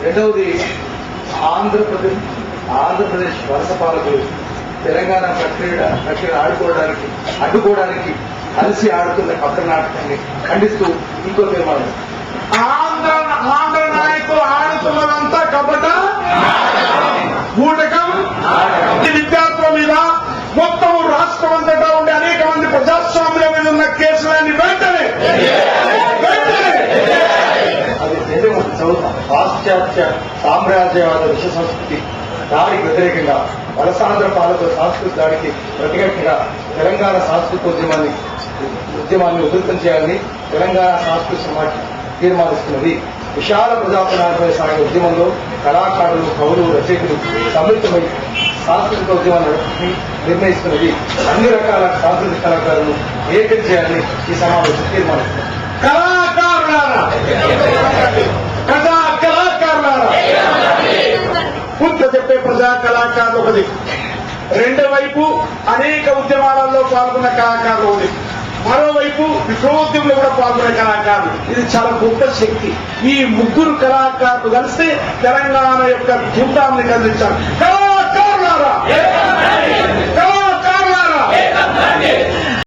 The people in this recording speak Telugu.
రెండవది ఆంధ్రప్రదేశ్ వలస పాలకులు తెలంగాణ ప్రక్రియ అడ్డుకోవడానికి కలిసి ఆడుతున్న పత్ర నాటకాన్ని ఖండిస్తూ ఇంకో తీర్మానం. ఆంధ్ర నాయకులు ఆడుతున్నదంతా కపట బూటకం. విద్యార్థుల మీద మొత్తం రాష్ట్రం అంతటా ఉండే అనేక మంది ప్రజాస్వామ్యం మీద ఉన్న కేసులన్నీ వెంటనే అది చదువుతాం. పాశ్చాత్య సామ్రాజ్యవాద విష సంస్కృతి దాడికి వ్యతిరేకంగా వలసాంధ్ర పాలకుల సాంస్కృతిక దాడికి ప్రతిఘటనగా తెలంగాణ సాంస్కృతిక ఉద్యమాన్ని ఉధృతం చేయాలని తెలంగాణ సాంస్కృతిక సమాజం తీర్మానిస్తున్నది. విశాల ప్రజాప్రణాళికపై సాగే ఉద్యమంలో కళాకారులు, కవులు, రచయితలు సమ్మిళితమై సాంస్కృతిక ఉద్యమాన్ని నిర్ణయిస్తున్నది. అన్ని రకాల సాంస్కృతిక కళాకారులను ఏకం చేయాలని ఈ సమావేశం తీర్మానిస్తుంది. చెప్పే ప్రజా కళాకారులు ఒకటి, రెండో వైపు అనేక ఉద్యమాలలో పాల్గొన్న కళాకారులు ఒకటి, మరోవైపు విప్లవోద్యమంలో కూడా పాల్గొనే కళాకారులు. ఇది చాలా గొప్ప శక్తి. ఈ ముగ్గురు కళాకారులు కలిస్తే తెలంగాణ యొక్క భూతాన్ని కదిలించారు.